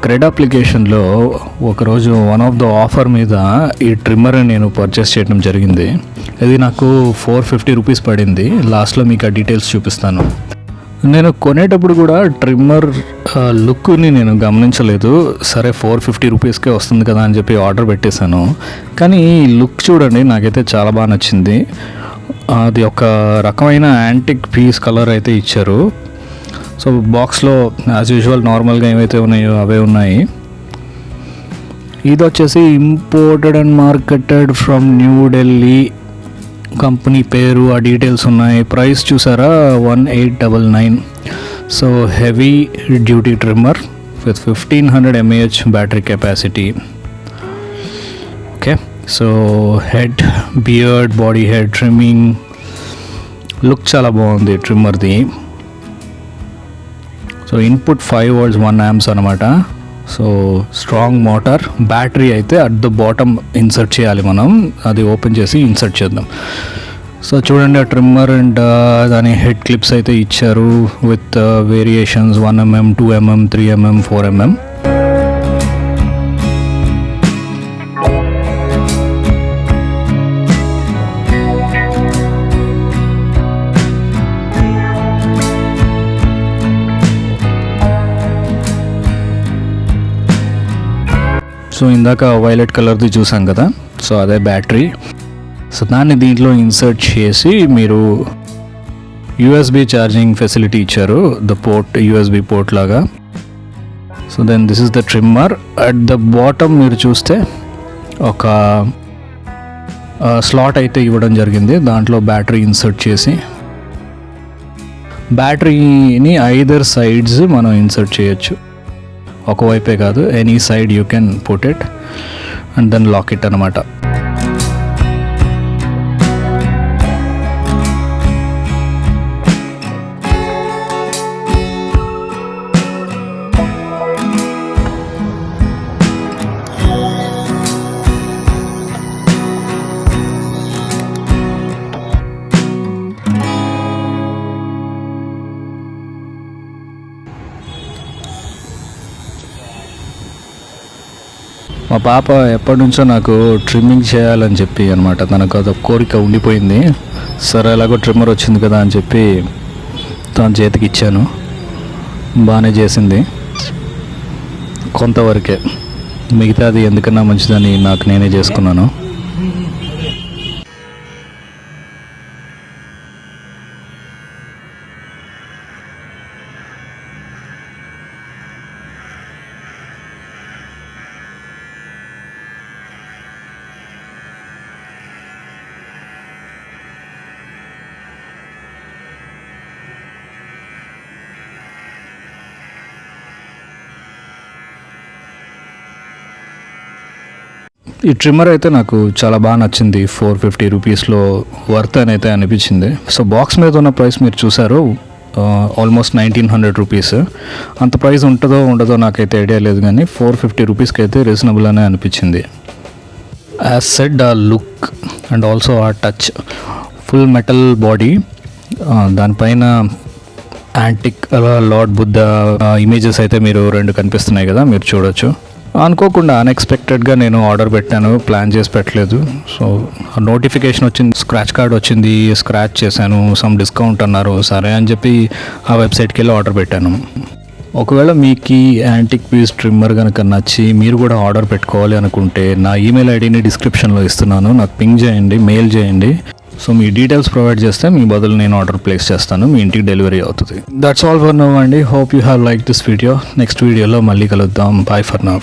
Thread అప్లికేషన్లో ఒకరోజు one of the offer మీద ఈ ట్రిమ్మర్ నేను పర్చేస్ చేయడం జరిగింది. ఇది నాకు 450 రూపీస్ పడింది. లాస్ట్లో మీకు ఆ డీటెయిల్స్ చూపిస్తాను. నేను కొనేటప్పుడు కూడా ట్రిమ్మర్ లుక్ని నేను గమనించలేదు. సరే 450 రూపీస్కే వస్తుంది కదా అని చెప్పి ఆర్డర్ పెట్టేశాను. కానీ ఈ లుక్ చూడండి, నాకైతే చాలా బాగా నచ్చింది. అది ఒక రకమైన యాంటిక్ పీస్ కలర్ అయితే ఇచ్చారు. సో బాక్స్లో యాజ్ యూజువల్ నార్మల్గా ఏవైతే ఉన్నాయో అవే ఉన్నాయి. ఇది వచ్చేసి imported and marketed from new Delhi, company పేరు, ఆ డీటెయిల్స్ ఉన్నాయి. ప్రైస్ చూసారా, 1899. So heavy duty trimmer with 1500 mAh battery capacity. Okay, so head, beard, body head trimming look చాలా బాగుంది ట్రిమ్మర్ది. సో ఇన్పుట్ 5 volts 1 amps అనమాట. So strong motor. బ్యాటరీ అయితే at the bottom insert చేయాలి మనం. అది ఓపెన్ చేసి ఇన్సర్ట్ చేద్దాం. సో చూడండి, ఆ ట్రిమ్మర్ అండ్ దాని హెడ్ క్లిప్స్ అయితే ఇచ్చారు with variations 1 mm, 2 mm, 3 mm, 4 mm. So ఇందాక వైలెట్ కలర్ది చూసాం కదా, సో అదే బ్యాటరీ. సో దాన్ని దీంట్లో ఇన్సర్ట్ చేసి మీరు యూఎస్బి ఛార్జింగ్ ఫెసిలిటీ ఇచ్చారు, ద పోర్ట్, యూఎస్బి పోర్ట్ లాగా. So then this is the trimmer. At the bottom మీరు చూస్తే ఒక స్లాట్ అయితే ఇవ్వడం జరిగింది. దాంట్లో బ్యాటరీ ఇన్సర్ట్ చేసి బ్యాటరీని ఐదర్ సైడ్స్ మనం ఇన్సర్ట్ చేయొచ్చు. ఒకవైపే కాదు, any side you can put it and then lock it అనమాట. మా పాప ఎప్పటి నుంచో నాకు ట్రిమ్మింగ్ చేయాలని చెప్పి అనమాట, తనకు అదొక కోరిక ఉండిపోయింది. సరే ఎలాగో ట్రిమ్మర్ వచ్చింది కదా అని చెప్పి తన చేతికి ఇచ్చాను. బాగానే చేసింది కొంతవరకే, మిగతాది ఎందుకన్నా మంచిదని నాకు నేనే చేసుకున్నాను. ఈ ట్రిమ్మర్ అయితే నాకు చాలా బాగా నచ్చింది. 450 రూపీస్లో వర్త్ అని అయితే అనిపించింది. సో బాక్స్ మీద ఉన్న ప్రైస్ మీరు చూసారు, ఆల్మోస్ట్ 1900 రూపీస్. అంత ప్రైస్ ఉంటుందో ఉండదో నాకైతే ఐడియా లేదు, కానీ 450 రూపీస్కి అయితే రీజనబుల్ అనే అనిపించింది. యాజ్ సెడ్, ఆ లుక్ అండ్ ఆల్సో ఆ టచ్, ఫుల్ మెటల్ బాడీ, దానిపైన యాంటిక్ లార్డ్ బుద్ధ ఇమేజెస్ అయితే మీరు 2 కనిపిస్తున్నాయి కదా, మీరు చూడొచ్చు. అనుకోకుండా అన్ఎక్స్పెక్టెడ్గా నేను ఆర్డర్ పెట్టాను, ప్లాన్ చేసి పెట్టలేదు. సో నోటిఫికేషన్ వచ్చింది, స్క్రాచ్ కార్డ్ వచ్చింది, స్క్రాచ్ చేశాను, సమ్ డిస్కౌంట్ అన్నారు. సరే అని చెప్పి ఆ వెబ్సైట్కి వెళ్ళి ఆర్డర్ పెట్టాను. ఒకవేళ మీకు ఈ యాంటిక్ పీస్ ట్రిమ్మర్ కనుక నచ్చి మీరు కూడా ఆర్డర్ పెట్టుకోవాలి అనుకుంటే నా ఈమెయిల్ ఐడిని డిస్క్రిప్షన్లో ఇస్తున్నాను, నాకు పింగ్ చేయండి, మెయిల్ చేయండి. సో మీ డీటెయిల్స్ ప్రొవైడ్ చేస్తే మీ బదులు నేను ఆర్డర్ ప్లేస్ చేస్తాను, మీ ఇంటికి డెలివరీ అవుతుంది. దట్స్ ఆల్ ఫర్ నౌ అండి. Hope you have like this video. Next వీడియోలో మళ్ళీ కలుద్దాం. Bye for now.